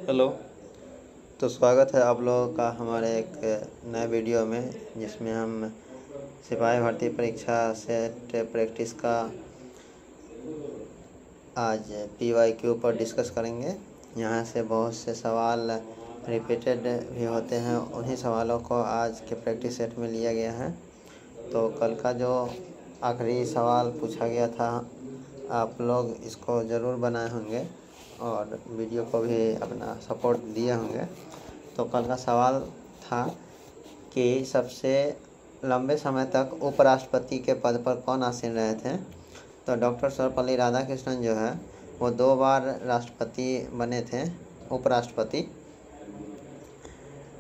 Hello. तो स्वागत है आप लोगों का हमारे एक नए वीडियो में, जिसमें हम सिपाही भर्ती परीक्षा सेट प्रैक्टिस का आज PYQ पर डिस्कस करेंगे। यहाँ से बहुत से सवाल रिपीटेड भी होते हैं, उन्हीं सवालों को आज के प्रैक्टिस सेट में लिया गया है। तो कल का जो आखिरी सवाल पूछा गया था, आप लोग इसको ज़रूर बनाए होंगे और वीडियो को भी अपना सपोर्ट दिए होंगे। तो कल का सवाल था कि सबसे लंबे समय तक उपराष्ट्रपति के पद पर कौन आसीन रहे थे। तो डॉक्टर सर्वपल्ली राधाकृष्णन जो है वो 2 बार राष्ट्रपति बने थे, उपराष्ट्रपति।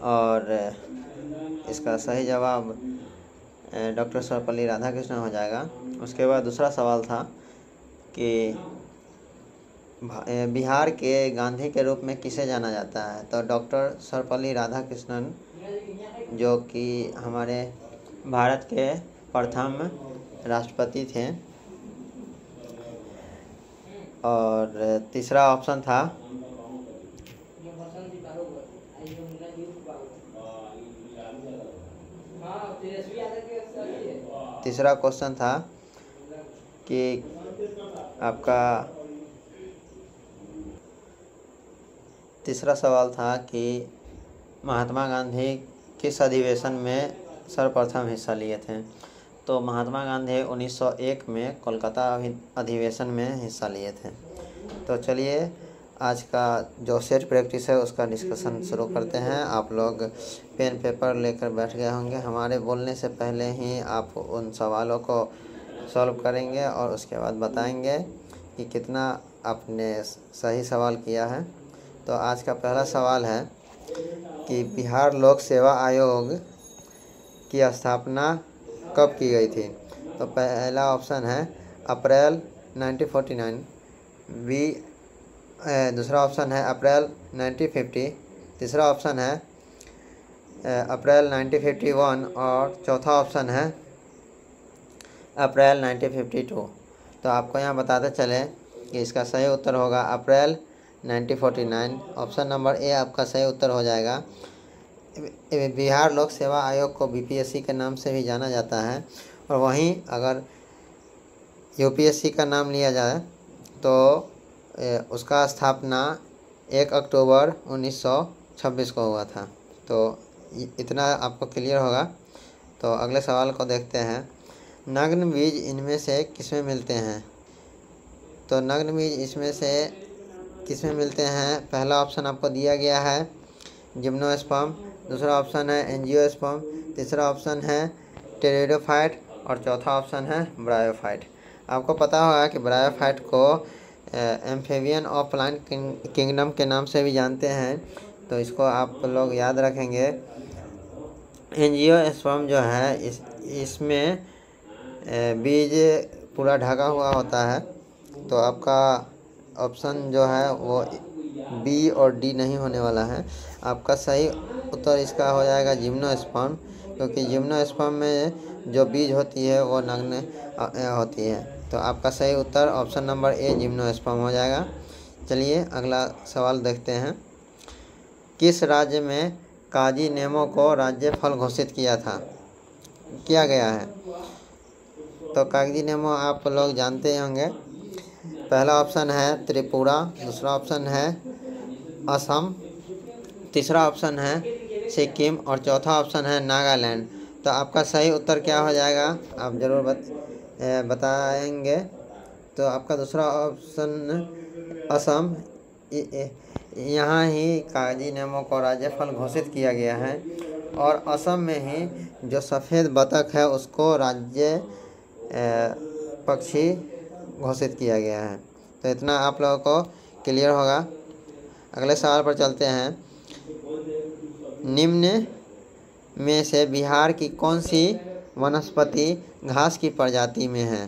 और इसका सही जवाब डॉक्टर सर्वपल्ली राधाकृष्णन हो जाएगा। उसके बाद दूसरा सवाल था कि बिहार के गांधी के रूप में किसे जाना जाता है। तो डॉक्टर सर्वपल्ली राधाकृष्णन जो कि हमारे भारत के प्रथम राष्ट्रपति थे। और तीसरा ऑप्शन था तीसरा क्वेश्चन था कि आपका तीसरा सवाल था कि महात्मा गांधी किस अधिवेशन में सर्वप्रथम हिस्सा लिए थे। तो महात्मा गांधी 1901 में कोलकाता अधिवेशन में हिस्सा लिए थे। तो चलिए आज का जो सेट प्रैक्टिस है उसका डिस्कशन शुरू करते हैं। आप लोग पेन पेपर लेकर बैठ गए होंगे। हमारे बोलने से पहले ही आप उन सवालों को सॉल्व करेंगे और उसके बाद बताएंगे कि कितना आपने सही सवाल किया है। तो आज का पहला सवाल है कि बिहार लोक सेवा आयोग की स्थापना कब की गई थी। तो पहला ऑप्शन है अप्रैल 1949, दूसरा ऑप्शन है अप्रैल 1950, तीसरा ऑप्शन है अप्रैल 1951 और चौथा ऑप्शन है अप्रैल 1952। तो आपको यहाँ बताते चले कि इसका सही उत्तर होगा अप्रैल 1949। ऑप्शन नंबर ए आपका सही उत्तर हो जाएगा। बिहार लोक सेवा आयोग को BPSC के नाम से भी जाना जाता है। और वहीं अगर UPSC का नाम लिया जाए तो उसका स्थापना 1 अक्टूबर 1926 को हुआ था। तो इतना आपको क्लियर होगा। तो अगले सवाल को देखते हैं। नग्न बीज इनमें से किसमें मिलते हैं। तो नग्न बीज इसमें से किसमें मिलते हैं। पहला ऑप्शन आपको दिया गया है जिम्नोस्पर्म, दूसरा ऑप्शन है एंजियोस्पर्म, तीसरा ऑप्शन है टेरिडोफाइट और चौथा ऑप्शन है ब्रायोफाइट। आपको पता होगा कि ब्रायोफाइट को एम्फीबियन ऑफ प्लांट किंगडम के नाम से भी जानते हैं। तो इसको आप लोग याद रखेंगे। एंजियोस्पर्म जो है इसमें बीज पूरा ढका हुआ होता है। तो आपका ऑप्शन जो है वो B और D नहीं होने वाला है। आपका सही उत्तर इसका हो जाएगा जिम्नोस्पर्म, क्योंकि जिम्नोस्पर्म में जो बीज होती है वो नग्न होती है। तो आपका सही उत्तर ऑप्शन नंबर ए जिम्नोस्पर्म हो जाएगा। चलिए अगला सवाल देखते हैं। किस राज्य में काजी नेमो को राज्य फल घोषित किया गया है। तो कागजी नेमो आप लोग जानते होंगे। पहला ऑप्शन है त्रिपुरा, दूसरा ऑप्शन है असम, तीसरा ऑप्शन है सिक्किम और चौथा ऑप्शन है नागालैंड। तो आपका सही उत्तर क्या हो जाएगा आप ज़रूर बताएंगे। तो आपका दूसरा ऑप्शन असम, यहाँ ही कागजी नेमो को राज्य फल घोषित किया गया है। और असम में ही जो सफ़ेद बतख है उसको राज्य पक्षी घोषित किया गया है। तो इतना आप लोगों को क्लियर होगा। अगले सवाल पर चलते हैं। निम्न में से बिहार की कौन सी वनस्पति घास की प्रजाति में है।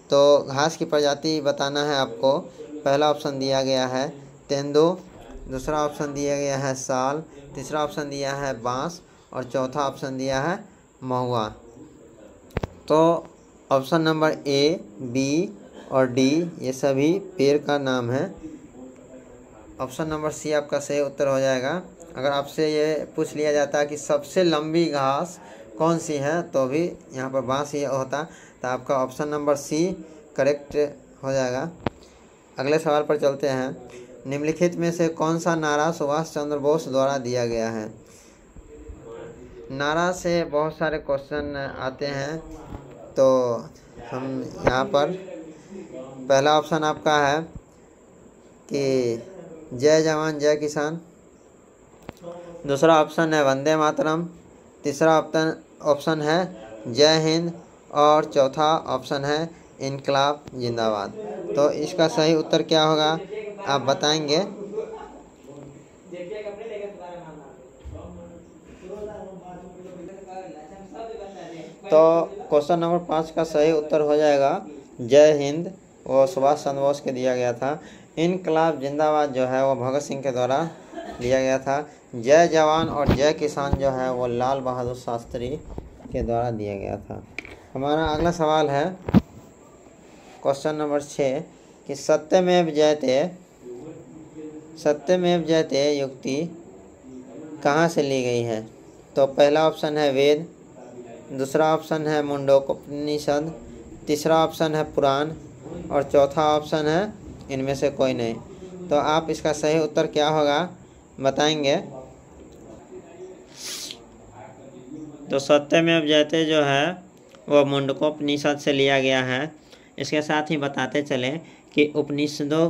तो घास की प्रजाति बताना है आपको। पहला ऑप्शन दिया गया है तेंदू, दूसरा ऑप्शन दिया गया है साल, तीसरा ऑप्शन दिया है बांस और चौथा ऑप्शन दिया है महुआ। तो ऑप्शन नंबर A, B और D ये सभी पेड़ का नाम है। ऑप्शन नंबर सी आपका सही उत्तर हो जाएगा। अगर आपसे ये पूछ लिया जाता है कि सबसे लंबी घास कौन सी है तो भी यहाँ पर बांस ही होता, तो आपका ऑप्शन नंबर सी करेक्ट हो जाएगा। अगले सवाल पर चलते हैं। निम्नलिखित में से कौन सा नारा सुभाष चंद्र बोस द्वारा दिया गया है? नारा से बहुत सारे क्वेश्चन आते हैं, तो हम यहाँ पर पहला ऑप्शन आपका है कि जय जवान जय किसान, दूसरा ऑप्शन है वंदे मातरम, तीसरा ऑप्शन है जय हिंद और चौथा ऑप्शन है इनकलाब जिंदाबाद। तो इसका सही उत्तर क्या होगा आप बताएंगे। तो क्वेश्चन नंबर 5 का सही उत्तर हो जाएगा जय हिंद, वो सुभाष चंद्र बोस के दिया गया था। इनकलाब जिंदाबाद जो है वो भगत सिंह के द्वारा दिया गया था। जय जवान और जय किसान जो है वो लाल बहादुर शास्त्री के द्वारा दिया गया था। हमारा अगला सवाल है क्वेश्चन नंबर 6 कि सत्यमेव जयते युक्ति कहाँ से ली गई है? तो पहला ऑप्शन है वेद, दूसरा ऑप्शन है मुंडकोपनिषद, तीसरा ऑप्शन है पुराण और चौथा ऑप्शन है इनमें से कोई नहीं। तो आप इसका सही उत्तर क्या होगा बताएंगे। तो सत्यमेव जयते जो है वो मुंडकोपनिषद से लिया गया है। इसके साथ ही बताते चले कि उपनिषदों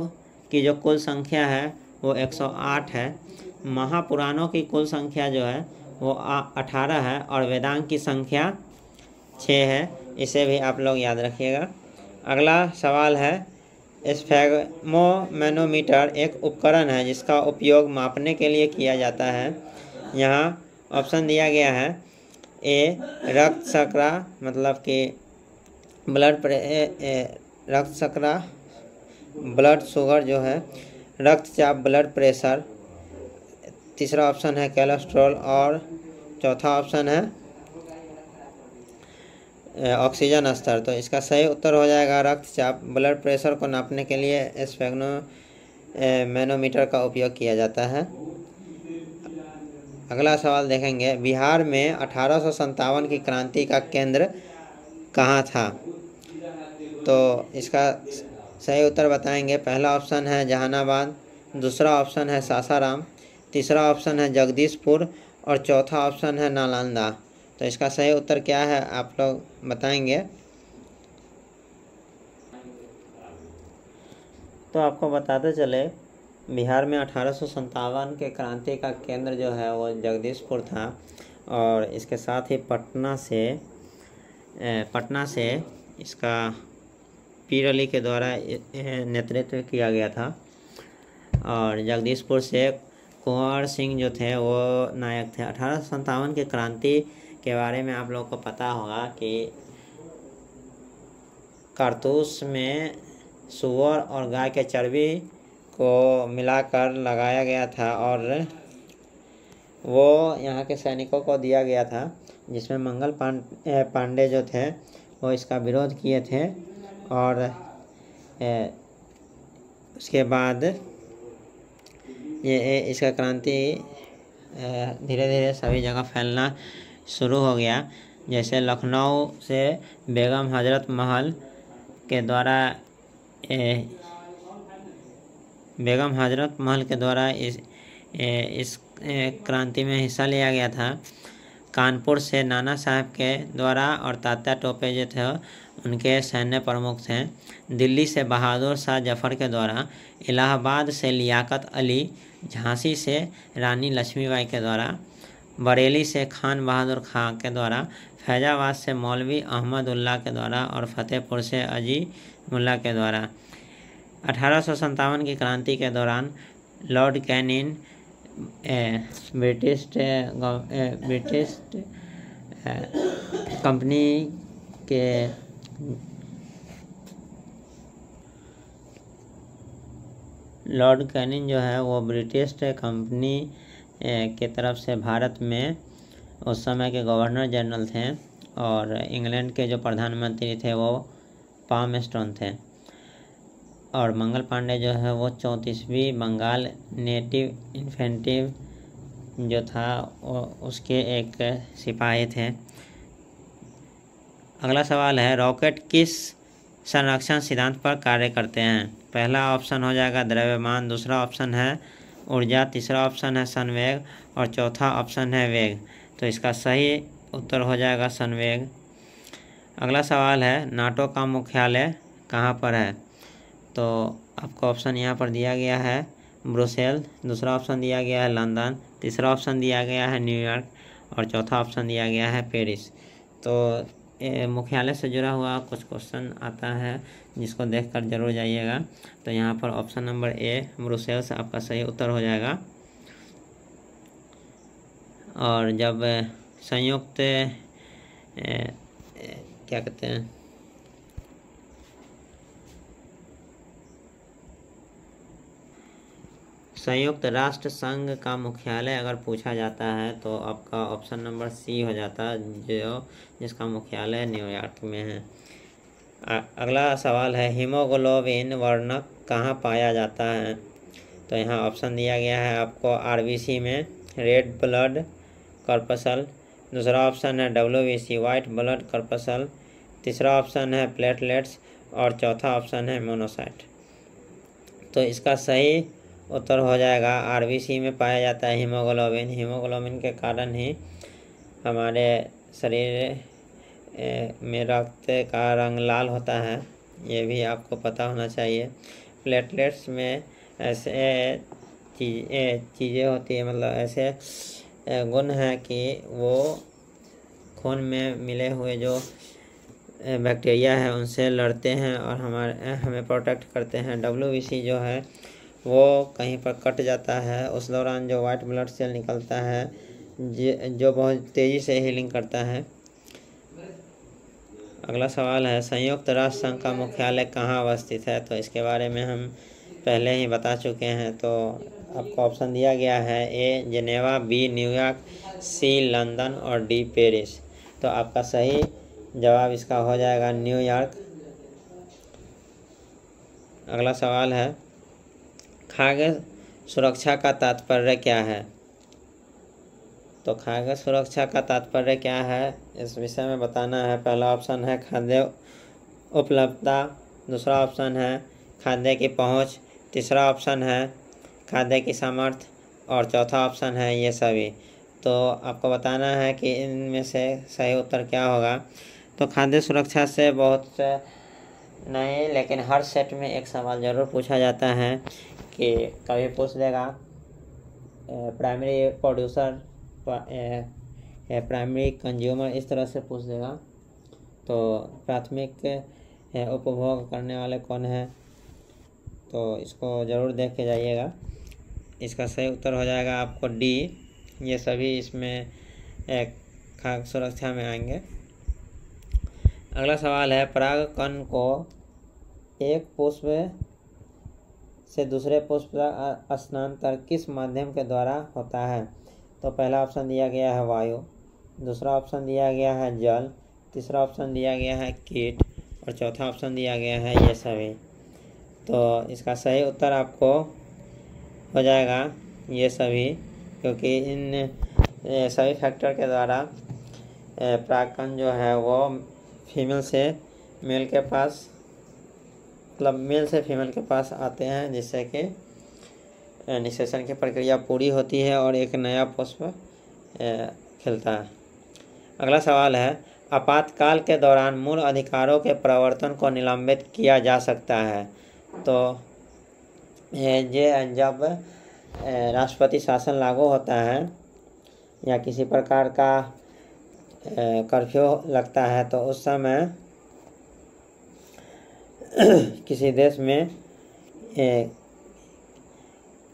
की जो कुल संख्या है वो 108 है, महापुराणों की कुल संख्या जो है वो 18 है और वेदांग की संख्या 6 है। इसे भी आप लोग याद रखिएगा। अगला सवाल है स्फैग्मोमैनोमीटर एक उपकरण है जिसका उपयोग मापने के लिए किया जाता है। यहाँ ऑप्शन दिया गया है ए रक्त शर्करा मतलब कि रक्त शर्करा ब्लड शुगर जो है, रक्तचाप ब्लड प्रेशर, तीसरा ऑप्शन है कोलेस्ट्रॉल और चौथा ऑप्शन है ऑक्सीजन स्तर। तो इसका सही उत्तर हो जाएगा रक्तचाप। ब्लड प्रेशर को नापने के लिए स्फैग्मोमैनोमीटर का उपयोग किया जाता है। अगला सवाल देखेंगे बिहार में 1857 की क्रांति का केंद्र कहाँ था? तो इसका सही उत्तर बताएंगे। पहला ऑप्शन है जहानाबाद, दूसरा ऑप्शन है सासाराम, तीसरा ऑप्शन है जगदीशपुर और चौथा ऑप्शन है नालंदा। तो इसका सही उत्तर क्या है आप लोग बताएंगे। तो आपको बताते चले बिहार में 1857 के क्रांति का केंद्र जो है वो जगदीशपुर था और इसके साथ ही पटना से इसका पीर अली के द्वारा नेतृत्व किया गया था और जगदीशपुर से कुंवर सिंह जो थे वो नायक थे। 1857 के क्रांति के बारे में आप लोग को पता होगा कि कारतूस में सूअर और गाय के चर्बी को मिलाकर लगाया गया था और वो यहाँ के सैनिकों को दिया गया था, जिसमें मंगल पांडे जो थे वो इसका विरोध किए थे और उसके बाद ये इसका क्रांति धीरे धीरे सभी जगह फैलना शुरू हो गया। जैसे लखनऊ से बेगम हजरत महल के द्वारा इस क्रांति में हिस्सा लिया गया था। कानपुर से नाना साहब के द्वारा और तात्या टोपे जो थे उनके सैन्य प्रमुख थे। दिल्ली से बहादुर शाह जफर के द्वारा, इलाहाबाद से लियाकत अली, झांसी से रानी लक्ष्मीबाई के द्वारा, बरेली से खान बहादुर खां के द्वारा, फैजाबाद से मौलवी अहमद उल्लाह के द्वारा और फतेहपुर से अजी मुल्ला के द्वारा। 1857 की क्रांति के दौरान लॉर्ड कैनिन ब्रिटिश कंपनी के लॉर्ड कैनिन जो है वो ब्रिटिश कंपनी के तरफ से भारत में उस समय के गवर्नर जनरल थे और इंग्लैंड के जो प्रधानमंत्री थे वो पामस्टोन थे। और मंगल पांडे जो है वो 34वीं बंगाल नेटिव इन्फेंट्री जो था उसके एक सिपाही थे। अगला सवाल है, रॉकेट किस संरक्षण सिद्धांत पर कार्य करते हैं? पहला ऑप्शन हो जाएगा द्रव्यमान, दूसरा ऑप्शन है ऊर्जा, तीसरा ऑप्शन है संवेग और चौथा ऑप्शन है वेग। तो इसका सही उत्तर हो जाएगा संवेग। अगला सवाल है, नाटो का मुख्यालय कहाँ पर है? तो आपको ऑप्शन यहाँ पर दिया गया है ब्रुसेल, दूसरा ऑप्शन दिया गया है लंदन, तीसरा ऑप्शन दिया गया है न्यूयॉर्क और चौथा ऑप्शन दिया गया है पेरिस। तो मुख्यालय से जुड़ा हुआ कुछ क्वेश्चन आता है जिसको देखकर जरूर जाइएगा। तो यहाँ पर ऑप्शन नंबर ए ब्रुसेल्स आपका सही उत्तर हो जाएगा। और जब संयुक्त क्या कहते हैं संयुक्त राष्ट्र संघ का मुख्यालय अगर पूछा जाता है तो आपका ऑप्शन नंबर सी हो जाता है, जिसका मुख्यालय न्यूयॉर्क में है। अगला सवाल है, हीमोग्लोबिन वर्णक कहाँ पाया जाता है? तो यहाँ ऑप्शन दिया गया है आपको आरबीसी में, रेड ब्लड कॉर्पसल, दूसरा ऑप्शन है डब्ल्यूबीसी वाइट ब्लड कॉर्पसल, तीसरा ऑप्शन है प्लेटलेट्स और चौथा ऑप्शन है मोनोसाइट। तो इसका सही उत्तर हो जाएगा आरबीसी में पाया जाता है हीमोग्लोबिन। हीमोग्लोबिन के कारण ही हमारे शरीर में रक्त का रंग लाल होता है, ये भी आपको पता होना चाहिए। प्लेटलेट्स में ऐसे चीज़ें होती है, मतलब ऐसे गुण हैं कि वो खून में मिले हुए जो बैक्टीरिया है उनसे लड़ते हैं और हमें प्रोटेक्ट करते हैं। डब्ल्यूबीसी जो है वो कहीं पर कट जाता है, उस दौरान जो वाइट ब्लड सेल निकलता है जो बहुत तेज़ी से हीलिंग करता है। अगला सवाल है, संयुक्त राष्ट्र संघ का मुख्यालय कहाँ अवस्थित है? तो इसके बारे में हम पहले ही बता चुके हैं। तो आपको ऑप्शन दिया गया है ए जेनेवा, बी न्यूयॉर्क, सी लंदन और डी पेरिस। तो आपका सही जवाब इसका हो जाएगा न्यूयॉर्क। अगला सवाल है, खाद्य सुरक्षा का तात्पर्य क्या है? तो खाद्य सुरक्षा का तात्पर्य क्या है इस विषय में बताना है। पहला ऑप्शन है खाद्य उपलब्धता, दूसरा ऑप्शन है खाद्य की पहुंच, तीसरा ऑप्शन है खाद्य की सामर्थ्य और चौथा ऑप्शन है ये सभी। तो आपको बताना है कि इनमें से सही उत्तर क्या होगा। तो खाद्य सुरक्षा से बहुत नहीं, लेकिन हर सेट में एक सवाल ज़रूर पूछा जाता है कि कभी पूछ देगा प्राइमरी प्रोड्यूसर, प्राइमरी कंज्यूमर, इस तरह से पूछ देगा। तो प्राथमिक उपभोग करने वाले कौन है? तो इसको ज़रूर देख के जाइएगा। इसका सही उत्तर हो जाएगा आपको डी, ये सभी इसमें खाद्य सुरक्षा में आएंगे। अगला सवाल है, परागकण को एक पुष्प से दूसरे पुष्प का स्थानांतर किस माध्यम के द्वारा होता है? तो पहला ऑप्शन दिया गया है वायु, दूसरा ऑप्शन दिया गया है जल, तीसरा ऑप्शन दिया गया है कीट और चौथा ऑप्शन दिया गया है ये सभी। तो इसका सही उत्तर आपको हो जाएगा ये सभी, क्योंकि इन सभी फैक्टर के द्वारा परागकण जो है वो फीमेल से मेल के पास, मतलब मेल से फीमेल के पास आते हैं, जिससे कि निषेचन की प्रक्रिया पूरी होती है और एक नया पुष्प खिलता है। अगला सवाल है, आपातकाल के दौरान मूल अधिकारों के प्रवर्तन को निलंबित किया जा सकता है? तो जब राष्ट्रपति शासन लागू होता है या किसी प्रकार का कर्फ्यू लगता है तो उस समय किसी देश में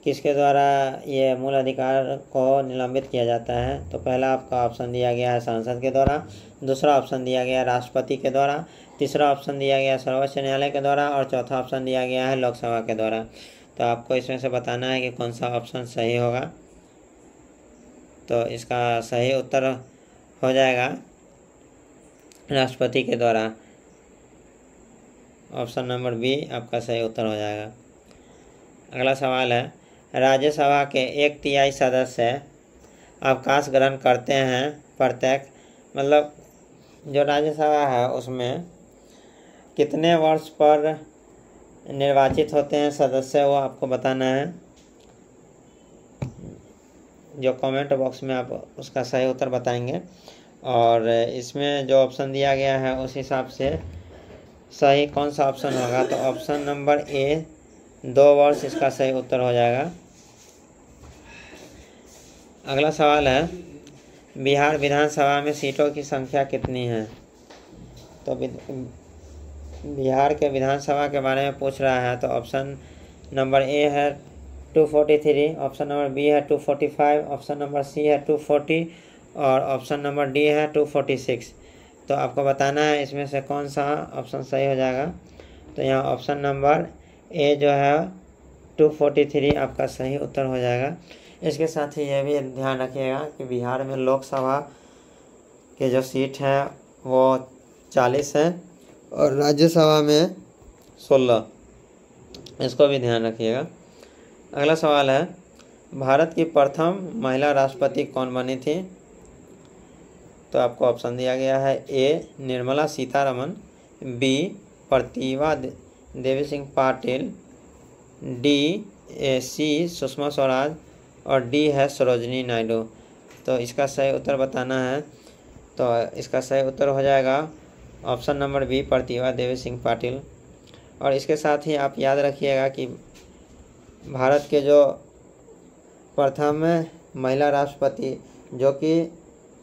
किसके द्वारा ये मूल अधिकार को निलंबित किया जाता है? तो पहला आपका ऑप्शन दिया गया है संसद के द्वारा, दूसरा ऑप्शन दिया गया राष्ट्रपति के द्वारा, तीसरा ऑप्शन दिया गया सर्वोच्च न्यायालय के द्वारा और चौथा ऑप्शन दिया गया है लोकसभा के द्वारा। तो आपको इसमें से बताना है कि कौन सा ऑप्शन सही होगा। तो इसका सही उत्तर हो जाएगा राष्ट्रपति के द्वारा। ऑप्शन नंबर बी आपका सही उत्तर हो जाएगा। अगला सवाल है, राज्यसभा के 1/3 सदस्य अवकाश ग्रहण करते हैं प्रत्येक, मतलब जो राज्यसभा है उसमें कितने वर्ष पर निर्वाचित होते हैं सदस्य, वो आपको बताना है। जो कमेंट बॉक्स में आप उसका सही उत्तर बताएंगे, और इसमें जो ऑप्शन दिया गया है उस हिसाब से सही कौन सा ऑप्शन होगा। तो ऑप्शन नंबर ए 2 वर्ष इसका सही उत्तर हो जाएगा। अगला सवाल है, बिहार विधानसभा में सीटों की संख्या कितनी है। तो बिहार के विधानसभा के बारे में पूछ रहा है। तो ऑप्शन नंबर ए है 243, ऑप्शन नंबर बी है 245, ऑप्शन नंबर सी है 240 और ऑप्शन नंबर डी है 246। तो आपको बताना है इसमें से कौन सा ऑप्शन सही हो जाएगा। तो यहाँ ऑप्शन नंबर ए जो है 243 आपका सही उत्तर हो जाएगा। इसके साथ ही यह भी ध्यान रखिएगा कि बिहार में लोकसभा के जो सीट हैं वो 40 है और राज्यसभा में 16, इसको भी ध्यान रखिएगा। अगला सवाल है, भारत की प्रथम महिला राष्ट्रपति कौन बनी थी। तो आपको ऑप्शन दिया गया है, ए Nirmala Sitharaman, B Pratibha Devi Singh Patil, D C Sushma Swaraj और डी है सरोजिनी नायडू। तो इसका सही उत्तर बताना है। तो इसका सही उत्तर हो जाएगा option number B Pratibha Devi Singh Patil. और इसके साथ ही आप याद रखिएगा कि भारत के जो प्रथम महिला राष्ट्रपति जो कि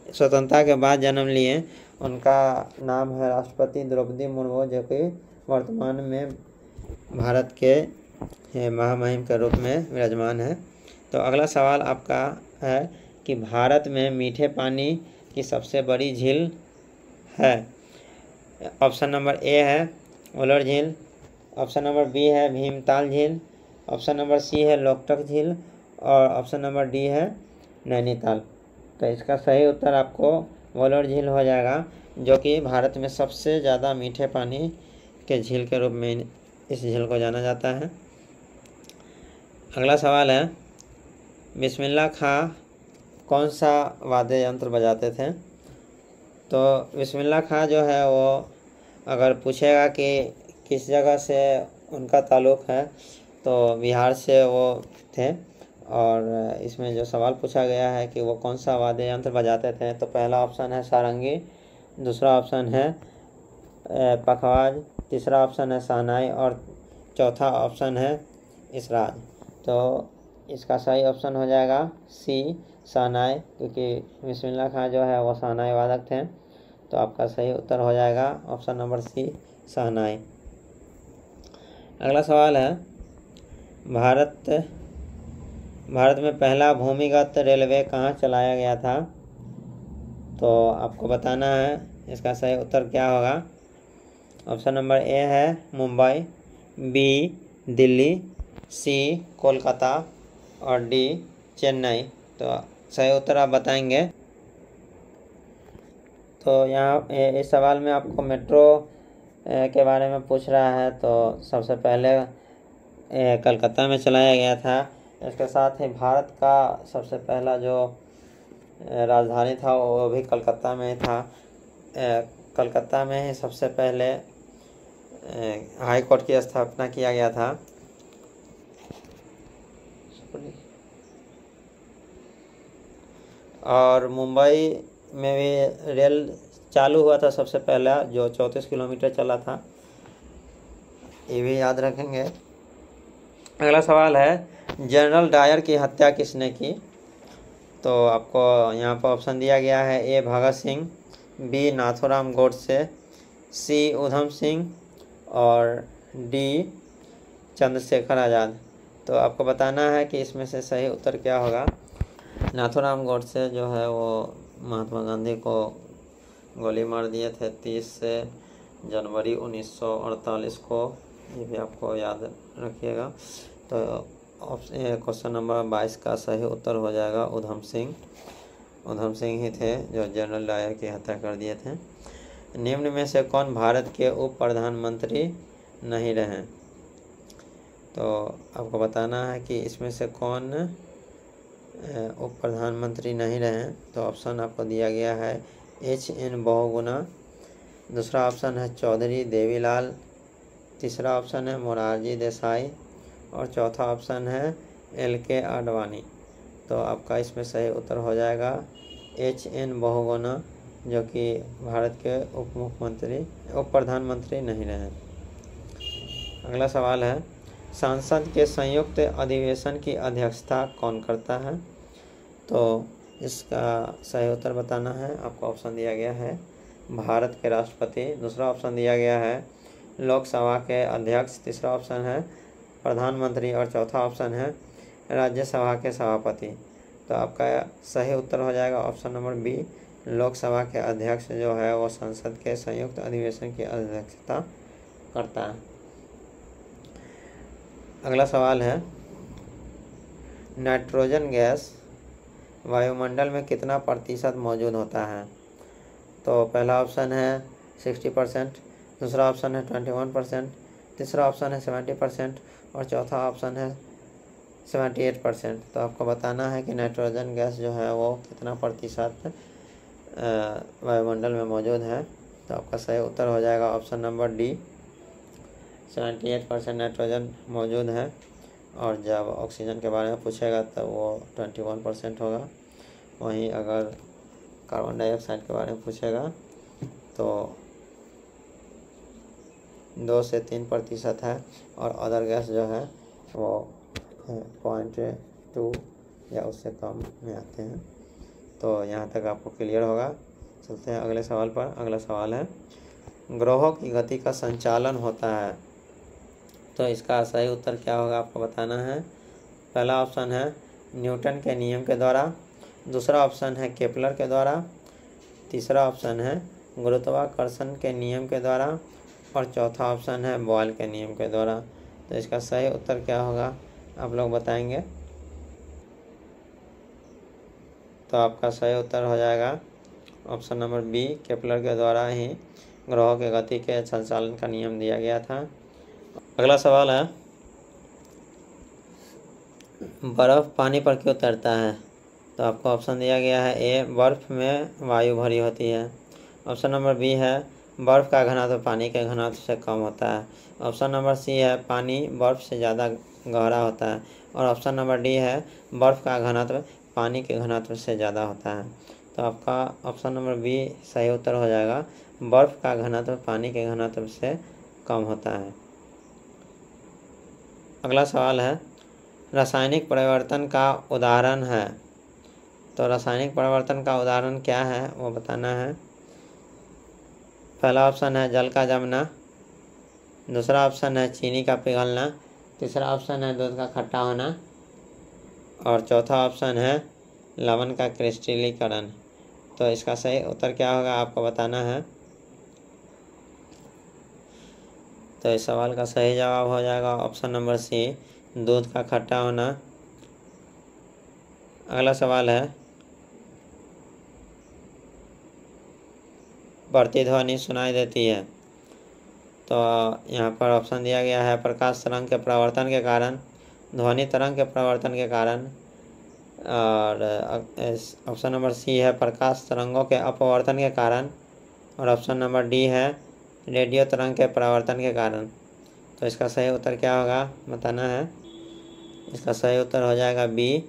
स्वतंत्रता के बाद जन्म लिए, उनका नाम है राष्ट्रपति द्रौपदी मुर्मू, जो कि वर्तमान में भारत के महामहिम के रूप में विराजमान है। तो अगला सवाल आपका है कि भारत में मीठे पानी की सबसे बड़ी झील है। ऑप्शन नंबर ए है उलर झील, ऑप्शन नंबर बी है भीमताल झील, ऑप्शन नंबर सी है लोकटक झील और ऑप्शन नंबर डी है नैनीताल। तो इसका सही उत्तर आपको वोलर झील हो जाएगा, जो कि भारत में सबसे ज़्यादा मीठे पानी के झील के रूप में इस झील को जाना जाता है। अगला सवाल है, बिस्मिल्लाह खां कौन सा वाद्य यंत्र बजाते थे। तो बिस्मिल्लाह खां जो है वो अगर पूछेगा कि किस जगह से उनका ताल्लुक़ है, तो बिहार से वो थे। और इसमें जो सवाल पूछा गया है कि वो कौन सा वाद्य यंत्र बजाते थे, तो पहला ऑप्शन है सारंगी, दूसरा ऑप्शन है पखवाज, तीसरा ऑप्शन है शहनाई और चौथा ऑप्शन है इसराज। तो इसका सही ऑप्शन हो जाएगा सी शहनाई, क्योंकि बिस्मिल्लाह खां जो है वो शहनाई वादक थे। तो आपका सही उत्तर हो जाएगा ऑप्शन नंबर सी शहनाई। अगला सवाल है, भारत में पहला भूमिगत रेलवे कहाँ चलाया गया था। तो आपको बताना है इसका सही उत्तर क्या होगा। ऑप्शन नंबर ए है मुंबई, बी दिल्ली, सी कोलकाता और डी चेन्नई। तो सही उत्तर आप बताएंगे। तो यहाँ इस सवाल में आपको मेट्रो के बारे में पूछ रहा है। तो सबसे पहले कलकत्ता में चलाया गया था। इसके साथ ही भारत का सबसे पहला जो राजधानी था वो भी कलकत्ता में था। कलकत्ता में ही सबसे पहले हाई कोर्ट की स्थापना किया गया था। और मुंबई में भी रेल चालू हुआ था सबसे पहला, जो 34 किलोमीटर चला था। ये भी याद रखेंगे। अगला सवाल है, जनरल डायर की हत्या किसने की। तो आपको यहाँ पर ऑप्शन दिया गया है, ए भगत सिंह, बी नाथूराम गोडसे, सी उधम सिंह और डी चंद्रशेखर आज़ाद। तो आपको बताना है कि इसमें से सही उत्तर क्या होगा। नाथूराम गोडसे जो है वो महात्मा गांधी को गोली मार दिए थे 30 जनवरी 1948 को। ये भी आपको याद रखिएगा। तो क्वेश्चन नंबर 22 का सही उत्तर हो जाएगा उधम सिंह। उधम सिंह ही थे जो जनरल डायर की हत्या कर दिए थे। निम्न में से कौन भारत के उप प्रधानमंत्री नहीं रहे। तो आपको बताना है कि इसमें से कौन उप प्रधानमंत्री नहीं रहे। तो ऑप्शन आपको दिया गया है HN बहुगुणा, दूसरा ऑप्शन है चौधरी देवीलाल, तीसरा ऑप्शन है मोरारजी देसाई और चौथा ऑप्शन है LK आडवाणी। तो आपका इसमें सही उत्तर हो जाएगा HN बहुगुणा, जो कि भारत के उप प्रधानमंत्री नहीं रहे। अगला सवाल है संसद के संयुक्त अधिवेशन की अध्यक्षता कौन करता है। तो इसका सही उत्तर बताना है। आपको ऑप्शन दिया गया है भारत के राष्ट्रपति, दूसरा ऑप्शन दिया गया है लोकसभा के अध्यक्ष, तीसरा ऑप्शन है प्रधानमंत्री और चौथा ऑप्शन है राज्यसभा के सभापति। तो आपका सही उत्तर हो जाएगा ऑप्शन नंबर बी, लोकसभा के अध्यक्ष जो है वो संसद के संयुक्त अधिवेशन की अध्यक्षता करता है। अगला सवाल है नाइट्रोजन गैस वायुमंडल में कितना प्रतिशत मौजूद होता है। तो पहला ऑप्शन है 60%, दूसरा ऑप्शन है 21%, तीसरा ऑप्शन है 70% और चौथा ऑप्शन है 78%। तो आपको बताना है कि नाइट्रोजन गैस जो है वो कितना प्रतिशत वायुमंडल में मौजूद है। तो आपका सही उत्तर हो जाएगा ऑप्शन नंबर डी, 78% नाइट्रोजन मौजूद है। और जब ऑक्सीजन के बारे में पूछेगा तो वो 21% होगा। वहीं अगर कार्बन डाइऑक्साइड के बारे में पूछेगा तो 2 से 3% है और अदर गैस जो है वो 0.2 या उससे कम में आते हैं। तो यहाँ तक आपको क्लियर होगा। चलते हैं अगले सवाल पर। अगला सवाल है ग्रहों की गति का संचालन होता है। तो इसका सही उत्तर क्या होगा आपको बताना है। पहला ऑप्शन है न्यूटन के नियम के द्वारा, दूसरा ऑप्शन है केपलर के द्वारा, तीसरा ऑप्शन है गुरुत्वाकर्षण के नियम के द्वारा और चौथा ऑप्शन है बॉयल के नियम के द्वारा। तो इसका सही उत्तर क्या होगा आप लोग बताएंगे। तो आपका सही उत्तर हो जाएगा ऑप्शन नंबर बी, केपलर के द्वारा ही ग्रहों के गति के संचालन का नियम दिया गया था। अगला सवाल है बर्फ पानी पर क्यों तैरता है। तो आपको ऑप्शन दिया गया है ए, बर्फ में वायु भरी होती है, ऑप्शन नंबर बी है बर्फ का घनत्व पानी के घनत्व से कम होता है, ऑप्शन नंबर सी है पानी बर्फ से ज़्यादा गहरा होता है और ऑप्शन नंबर डी है बर्फ का घनत्व पानी के घनत्व से ज़्यादा होता है। तो आपका ऑप्शन नंबर बी सही उत्तर हो जाएगा, बर्फ का घनत्व पानी के घनत्व से कम होता है। अगला सवाल है रासायनिक परिवर्तन का उदाहरण है। तो रासायनिक परिवर्तन का उदाहरण क्या है वो बताना है। पहला ऑप्शन है जल का जमना, दूसरा ऑप्शन है चीनी का पिघलना, तीसरा ऑप्शन है दूध का खट्टा होना और चौथा ऑप्शन है लवण का क्रिस्टलीकरण। तो इसका सही उत्तर क्या होगा आपको बताना है। तो इस सवाल का सही जवाब हो जाएगा ऑप्शन नंबर सी, दूध का खट्टा होना। अगला सवाल है प्रतिध्वनि सुनाई देती है। तो यहाँ पर ऑप्शन दिया गया है प्रकाश तरंग के प्रवर्तन के कारण, ध्वनि तरंग के प्रवर्तन के कारण और ऑप्शन नंबर सी है प्रकाश तरंगों के अपवर्तन के कारण और ऑप्शन नंबर डी है रेडियो तरंग के परावर्तन के कारण। तो इसका सही उत्तर क्या होगा बताना है। इसका सही उत्तर हो जाएगा बी,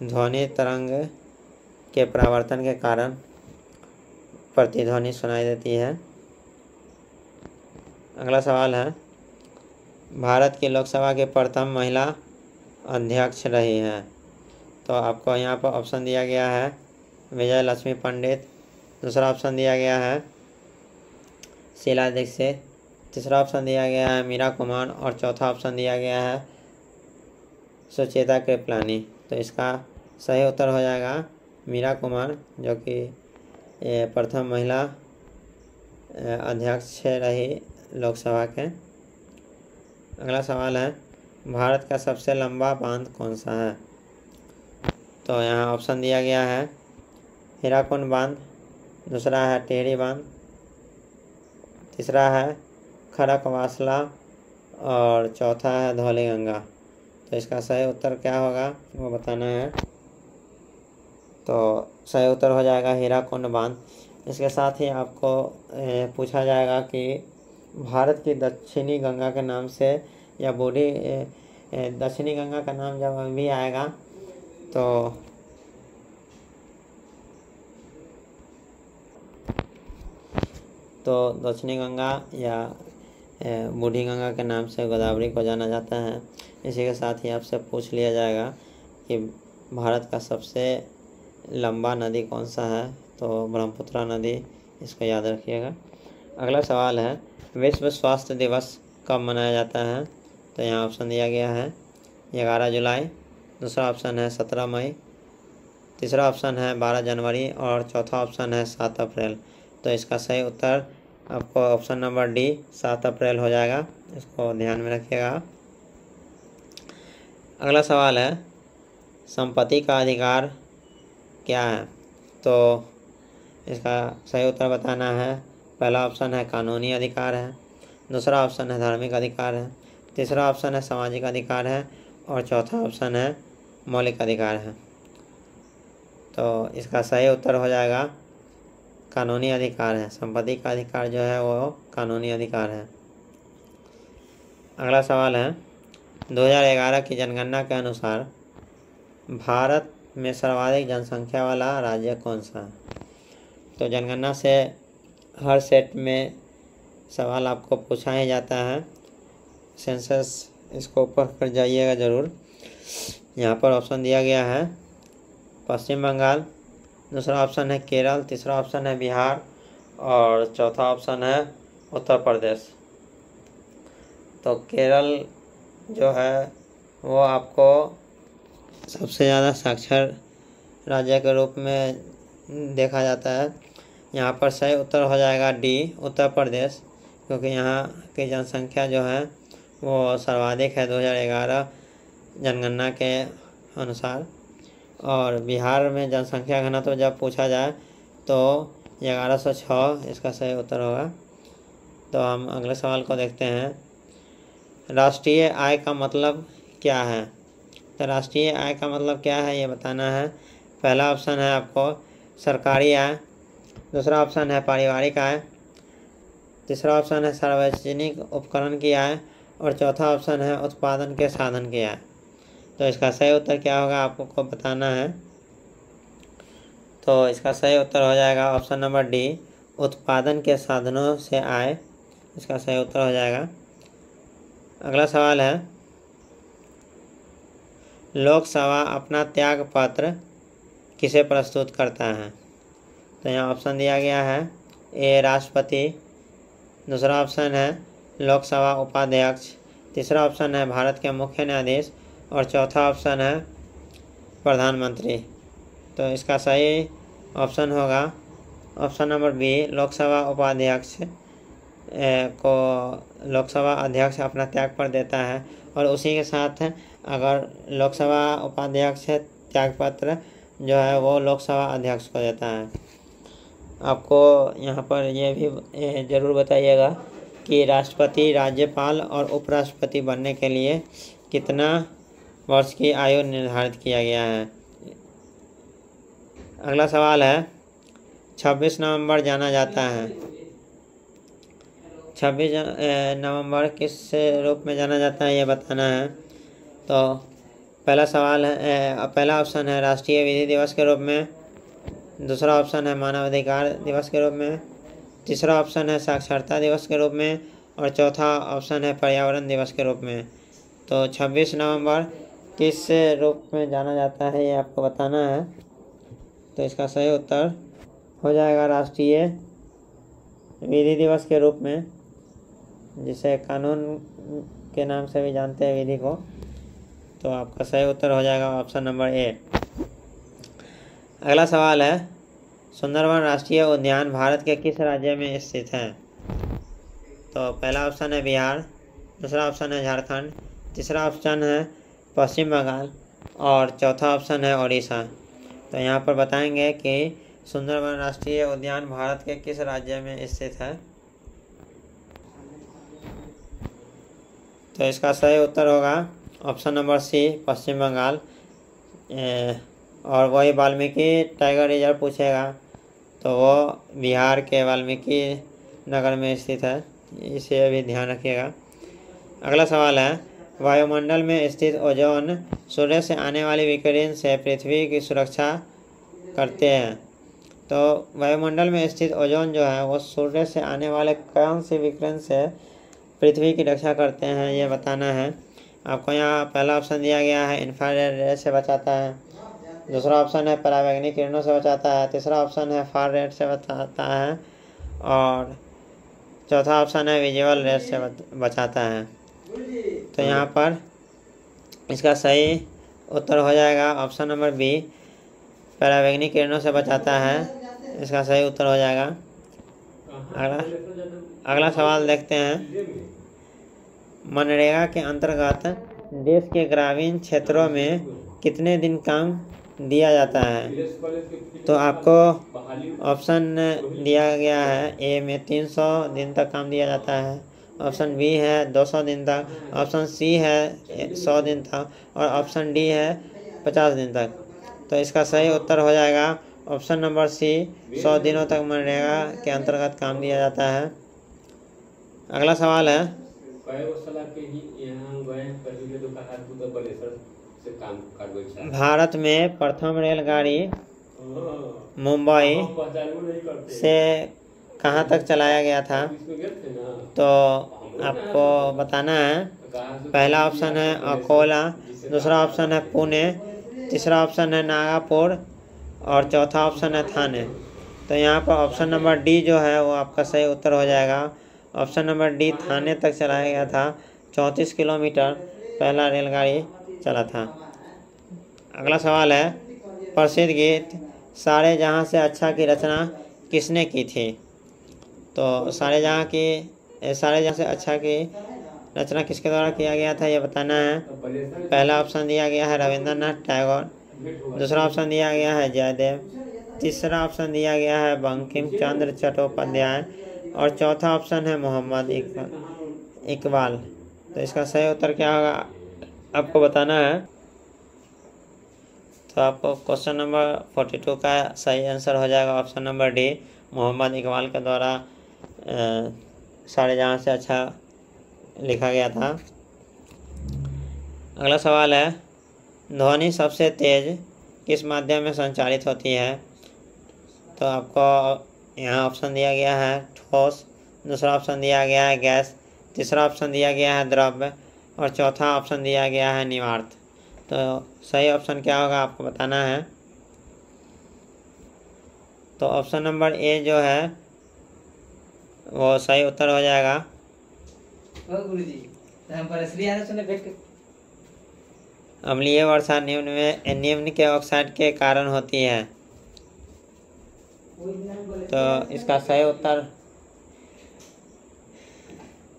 ध्वनि तरंग के परावर्तन के कारण प्रतिध्वनि सुनाई देती है। अगला सवाल है भारत की लोकसभा की प्रथम महिला अध्यक्ष रही हैं। तो आपको यहाँ पर ऑप्शन दिया गया है विजय लक्ष्मी पंडित, दूसरा ऑप्शन दिया गया है शीला दीक्षित, तीसरा ऑप्शन दिया गया है मीरा कुमार और चौथा ऑप्शन दिया गया है सुचेता कृपलानी। तो इसका सही उत्तर हो जाएगा मीरा कुमार, जो कि प्रथम महिला अध्यक्ष रही लोकसभा के। अगला सवाल है भारत का सबसे लंबा बांध कौन सा है। तो यहाँ ऑप्शन दिया गया है हीराकुंड बांध, दूसरा है टिहरी बांध, तीसरा है खड़कवासला और चौथा है धौलीगंगा। तो इसका सही उत्तर क्या होगा वो बताना है। तो सही उत्तर हो जाएगा हीराकुंड बांध। इसके साथ ही आपको पूछा जाएगा कि भारत की दक्षिणी गंगा के नाम से या बूढ़ी दक्षिणी गंगा का नाम जब भी आएगा तो दक्षिणी गंगा या बूढ़ी गंगा के नाम से गोदावरी को जाना जाता है। इसी के साथ ही आपसे पूछ लिया जाएगा कि भारत का सबसे लंबा नदी कौन सा है, तो ब्रह्मपुत्र नदी, इसको याद रखिएगा। अगला सवाल है विश्व स्वास्थ्य दिवस कब मनाया जाता है। तो यहाँ ऑप्शन दिया गया है 11 जुलाई, दूसरा ऑप्शन है 17 मई, तीसरा ऑप्शन है 12 जनवरी और चौथा ऑप्शन है 7 अप्रैल। तो इसका सही उत्तर आपको ऑप्शन नंबर डी 7 अप्रैल हो जाएगा, इसको ध्यान में रखिएगा। अगला सवाल है संपत्ति का अधिकार क्या है। तो इसका सही उत्तर बताना है। पहला ऑप्शन है कानूनी अधिकार है, दूसरा ऑप्शन है धार्मिक अधिकार है, तीसरा ऑप्शन है सामाजिक अधिकार है और चौथा ऑप्शन है मौलिक अधिकार है। तो इसका सही उत्तर हो जाएगा कानूनी अधिकार है। संपत्ति का अधिकार जो है वो कानूनी अधिकार है। अगला सवाल है 2011 की जनगणना के अनुसार भारत में सर्वाधिक जनसंख्या वाला राज्य कौन सा है। तो जनगणना से हर सेट में सवाल आपको पूछा ही जाता है। सेंसस इसको पढ़ कर जाइएगा ज़रूर। यहाँ पर ऑप्शन दिया गया है पश्चिम बंगाल, दूसरा ऑप्शन है केरल, तीसरा ऑप्शन है बिहार और चौथा ऑप्शन है उत्तर प्रदेश। तो केरल जो है वो आपको सबसे ज़्यादा साक्षर राज्य के रूप में देखा जाता है। यहाँ पर सही उत्तर हो जाएगा डी उत्तर प्रदेश, क्योंकि यहाँ की जनसंख्या जो है वो सर्वाधिक है 2011 जनगणना के अनुसार। और बिहार में जनसंख्या घनत्व तो जब पूछा जाए तो 1106 इसका सही उत्तर होगा। तो हम अगले सवाल को देखते हैं। राष्ट्रीय आय का मतलब क्या है। तो राष्ट्रीय आय का मतलब क्या है ये बताना है। पहला ऑप्शन है आपको सरकारी आय, दूसरा ऑप्शन है पारिवारिक आय, तीसरा ऑप्शन है सार्वजनिक उपकरण की आय और चौथा ऑप्शन है उत्पादन के साधन की आय। तो इसका सही उत्तर क्या होगा आपको बताना है। तो इसका सही उत्तर हो जाएगा ऑप्शन नंबर डी उत्पादन के साधनों से आय, इसका सही उत्तर हो जाएगा। अगला सवाल है लोकसभा अपना त्याग पत्र किसे प्रस्तुत करता है। तो यहाँ ऑप्शन दिया गया है ए राष्ट्रपति, दूसरा ऑप्शन है लोकसभा उपाध्यक्ष, तीसरा ऑप्शन है भारत के मुख्य न्यायाधीश और चौथा ऑप्शन है प्रधानमंत्री। तो इसका सही ऑप्शन होगा ऑप्शन नंबर बी लोकसभा उपाध्यक्ष को लोकसभा अध्यक्ष अपना त्यागपत्र देता है और उसी के साथ अगर लोकसभा उपाध्यक्ष त्यागपत्र जो है वो लोकसभा अध्यक्ष को देता है। आपको यहाँ पर ये भी ज़रूर बताइएगा कि राष्ट्रपति, राज्यपाल और उपराष्ट्रपति बनने के लिए कितना वर्ष की आयु निर्धारित किया गया है। अगला सवाल है 26 नवंबर जाना जाता है। 26 नवंबर किस रूप में जाना जाता है ये बताना है। तो पहला ऑप्शन है राष्ट्रीय विधि दिवस के रूप में, दूसरा ऑप्शन है मानवाधिकार दिवस के रूप में, तीसरा ऑप्शन है साक्षरता दिवस के रूप में और चौथा ऑप्शन है पर्यावरण दिवस के रूप में। तो 26 नवंबर किस रूप में जाना जाता है ये आपको बताना है। तो इसका सही उत्तर हो जाएगा राष्ट्रीय विधि दिवस के रूप में, जिसे कानून के नाम से भी जानते हैं विधि को। तो आपका सही उत्तर हो जाएगा ऑप्शन नंबर ए। अगला सवाल है सुंदरवन राष्ट्रीय उद्यान भारत के किस राज्य में स्थित है। तो पहला ऑप्शन है बिहार, दूसरा ऑप्शन है झारखंड, तीसरा ऑप्शन है पश्चिम बंगाल और चौथा ऑप्शन है उड़ीसा। तो यहाँ पर बताएंगे कि सुंदरवन राष्ट्रीय उद्यान भारत के किस राज्य में स्थित है। तो इसका सही उत्तर होगा ऑप्शन नंबर सी, पश्चिम बंगाल। और वही वाल्मीकि टाइगर रिजर्व पूछेगा तो वो बिहार के वाल्मीकि नगर में स्थित है, इसे भी ध्यान रखिएगा। अगला सवाल है, वायुमंडल में स्थित ओजोन सूर्य से आने वाली विकिरण से पृथ्वी की सुरक्षा करते हैं। तो वायुमंडल में स्थित ओजोन जो है वो सूर्य से आने वाले कौन से विकिरण से पृथ्वी की रक्षा करते हैं, ये बताना है आपको। यहाँ पहला ऑप्शन दिया गया है इंफ्रारेड रे से बचाता है, दूसरा ऑप्शन है परावैंगनिक किरणों से बचाता है, तीसरा ऑप्शन है फार रेड से बचाता है, और चौथा ऑप्शन है विजुअल रेड से बचाता है। तो यहाँ पर इसका सही उत्तर हो जाएगा ऑप्शन नंबर बी, परावैंगनिक किरणों से बचाता है, इसका सही उत्तर हो जाएगा। अगला सवाल देखते हैं, मनरेगा के अंतर्गत देश के ग्रामीण क्षेत्रों में कितने दिन काम दिया जाता है। तो आपको ऑप्शन दिया गया है, ए में 300 दिन तक काम दिया जाता है, ऑप्शन बी है 200 दिन तक, ऑप्शन सी है 100 दिन तक, और ऑप्शन डी है 50 दिन तक। तो इसका सही उत्तर हो जाएगा ऑप्शन नंबर सी, 100 दिनों तक मनरेगा के अंतर्गत काम दिया जाता है। अगला सवाल है, भारत में प्रथम रेलगाड़ी मुंबई से कहाँ तक चलाया गया था। तो आपको बताना है, पहला ऑप्शन है अकोला, दूसरा ऑप्शन है पुणे, तीसरा ऑप्शन है नागपुर, और चौथा ऑप्शन है थाने। तो यहाँ पर ऑप्शन नंबर डी जो है वो आपका सही उत्तर हो जाएगा। ऑप्शन नंबर डी, थाने तक चलाया गया था, 34 किलोमीटर पहला रेलगाड़ी चला था। अगला सवाल है, प्रसिद्ध गीत सारे जहां से अच्छा की रचना किसने की थी। तो सारे जहां से अच्छा की रचना किसके द्वारा किया गया था, ये बताना है। पहला ऑप्शन दिया गया है रविंद्रनाथ टैगोर, दूसरा ऑप्शन दिया गया है जयदेव, तीसरा ऑप्शन दिया गया है बंकिम चंद्र चट्टोपाध्याय, और चौथा ऑप्शन है मोहम्मद इकबाल। तो इसका सही उत्तर क्या होगा आपको बताना है। तो आपको क्वेश्चन नंबर 42 का सही आंसर हो जाएगा option number D, Mohammad Iqbal के द्वारा सारे जहां से अच्छा लिखा गया था। अगला सवाल है, ध्वनि सबसे तेज किस माध्यम में संचारित होती है। तो आपको यहाँ ऑप्शन दिया गया है ठोस, दूसरा ऑप्शन दिया गया है गैस, तीसरा ऑप्शन दिया गया है द्रव्य, और चौथा ऑप्शन दिया गया है निवार्त। तो सही ऑप्शन क्या होगा आपको बताना है। तो ऑप्शन नंबर ए जो है वो सही उत्तर हो जाएगा। अम्लीय वर्षा निम्न के ऑक्साइड के कारण होती है। तो इसका सही उत्तर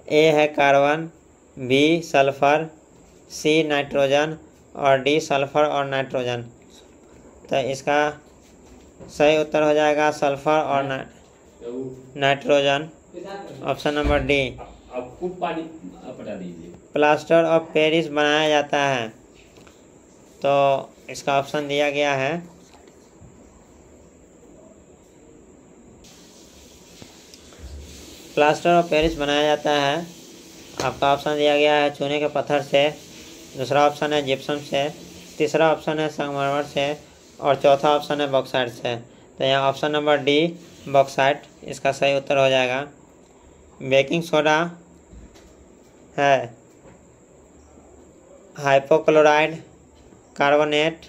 ए है carbon, B sulphur, C nitrogen, और डी सल्फर और नाइट्रोजन। तो इसका सही उत्तर हो जाएगा सल्फर और nitrogen, option number D. Plaster of Paris बनाया जाता है। तो इसका ऑप्शन दिया गया है प्लास्टर ऑफ पेरिस बनाया जाता है। आपका ऑप्शन दिया गया है चूने के पत्थर से, दूसरा ऑप्शन है जिप्सम से, तीसरा ऑप्शन है संगमरमर से, और चौथा ऑप्शन है बॉक्साइट से। तो यहाँ ऑप्शन नंबर डी बॉक्साइट इसका सही उत्तर हो जाएगा। बेकिंग सोडा है हाइपोक्लोराइड, कार्बोनेट,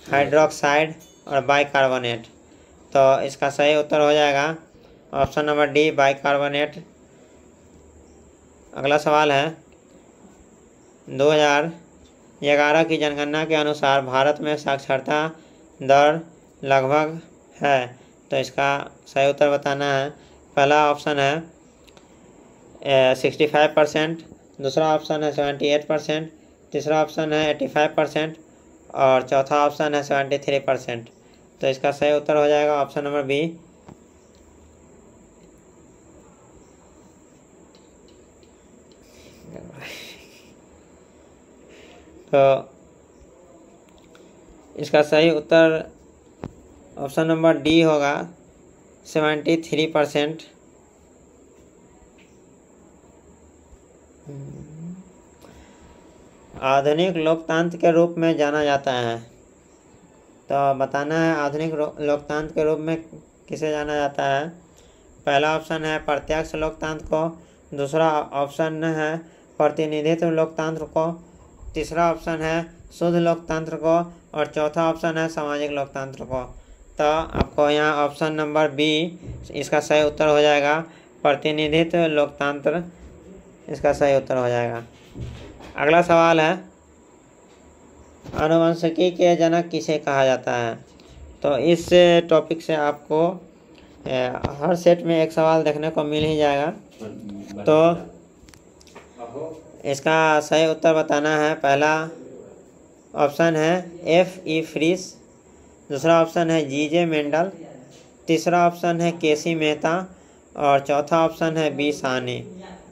हाइड्रोक्साइड और बाइकार्बोनेट। तो इसका सही उत्तर हो जाएगा ऑप्शन नंबर डी बाइकार्बोनेट। अगला सवाल है, 2011 की जनगणना के अनुसार भारत में साक्षरता दर लगभग है। तो इसका सही उत्तर बताना है। पहला ऑप्शन है 65%, दूसरा ऑप्शन है 78%, तीसरा ऑप्शन है 85%, और चौथा ऑप्शन है 73%। तो इसका सही उत्तर हो जाएगा ऑप्शन नंबर बी। तो इसका सही उत्तर ऑप्शन नंबर डी होगा 73%। आधुनिक लोकतंत्र के रूप में जाना जाता है, तो बताना है आधुनिक लोकतंत्र के रूप में किसे जाना जाता है। पहला ऑप्शन है प्रत्यक्ष लोकतंत्र को, दूसरा ऑप्शन है प्रतिनिधित्व लोकतंत्र को, तीसरा ऑप्शन है शुद्ध लोकतंत्र को और चौथा ऑप्शन है सामाजिक लोकतंत्र को। तो आपको यहाँ ऑप्शन नंबर बी इसका सही उत्तर हो जाएगा, प्रतिनिधित्व लोकतंत्र इसका सही उत्तर हो जाएगा। अगला सवाल है आनुवंशिकी के जनक किसे कहा जाता है। तो इस टॉपिक से आपको हर सेट में एक सवाल देखने को मिल ही जाएगा, तो इसका सही उत्तर बताना है। पहला ऑप्शन है F.E. फ्रीस, दूसरा ऑप्शन है G.J. मेंडल, तीसरा ऑप्शन है के.सी. मेहता और चौथा ऑप्शन है बी साहनी।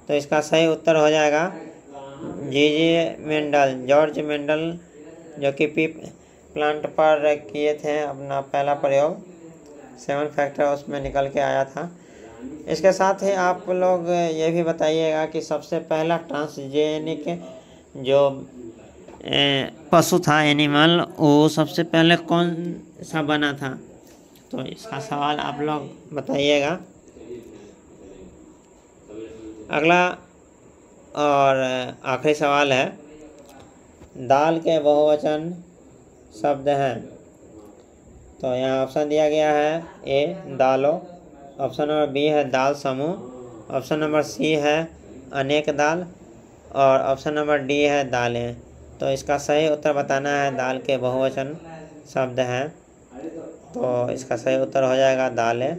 तो इसका सही उत्तर हो जाएगा G.J. मेंडल, जॉर्ज मेंडल, जो कि पी प्लांट पर किए थे अपना पहला प्रयोग, 7 फैक्टर उसमें निकल के आया था। इसके साथ ही आप लोग ये भी बताइएगा कि सबसे पहला ट्रांसजेनिक जो पशु था एनिमल, वो सबसे पहले कौन सा बना था। तो इसका सवाल आप लोग बताइएगा। अगला और आखिरी सवाल है दाल के बहुवचन शब्द हैं। तो यहाँ ऑप्शन दिया गया है ए दालों, ऑप्शन नंबर बी है दाल समूह, ऑप्शन नंबर सी है अनेक दाल और ऑप्शन नंबर डी है दालें। तो इसका सही उत्तर बताना है। दाल के बहुवचन शब्द हैं, तो इसका सही उत्तर हो जाएगा दालें,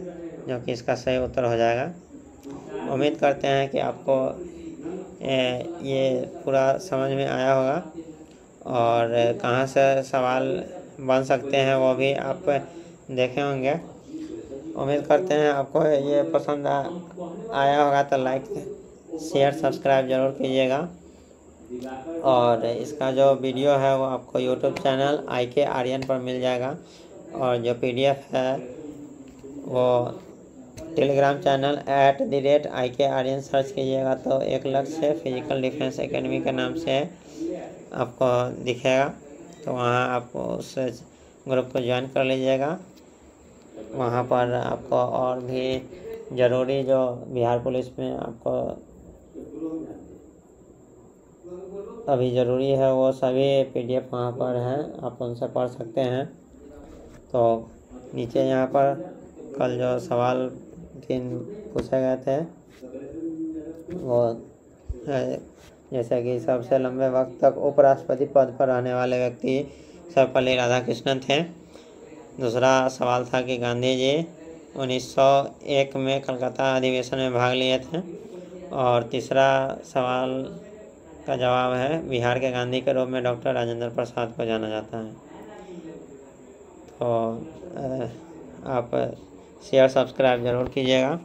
जो कि इसका सही उत्तर हो जाएगा। उम्मीद करते हैं कि आपको ये पूरा समझ में आया होगा और कहाँ से सवाल बन सकते हैं वो भी आप देखे होंगे। उम्मीद करते हैं आपको ये पसंद आया होगा, तो लाइक शेयर सब्सक्राइब ज़रूर कीजिएगा। और इसका जो वीडियो है वो आपको यूट्यूब चैनल IK आर्यन पर मिल जाएगा और जो PDF है वो Telegram channel @IK Aryan search कीजिएगा तो 1 लक्ष्य फिजिकल डिफेंस एकेडमी के नाम से आपको दिखेगा। तो वहाँ आपको उस ग्रुप को ज्वाइन कर लीजिएगा। वहाँ पर आपको और भी ज़रूरी जो बिहार पुलिस में आपको अभी ज़रूरी है वो सभी PDF वहाँ पर हैं, आप उनसे पढ़ सकते हैं। तो नीचे यहाँ पर कल जो सवाल 3 पूछे गए थे वो जैसे कि सबसे लंबे वक्त तक उपराष्ट्रपति पद पर रहने वाले व्यक्ति सर्वपल्ली राधाकृष्णन थे। दूसरा सवाल था कि गांधी जी 1901 में कलकत्ता अधिवेशन में भाग लिए थे और तीसरा सवाल का जवाब है बिहार के गांधी के रूप में डॉक्टर राजेंद्र प्रसाद को जाना जाता है। तो आप शेयर सब्सक्राइब ज़रूर कीजिएगा।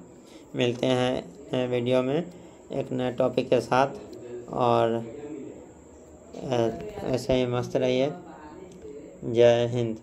मिलते हैं नए वीडियो में एक नए टॉपिक के साथ और ऐसे ही मस्त रहिए। जय हिंद।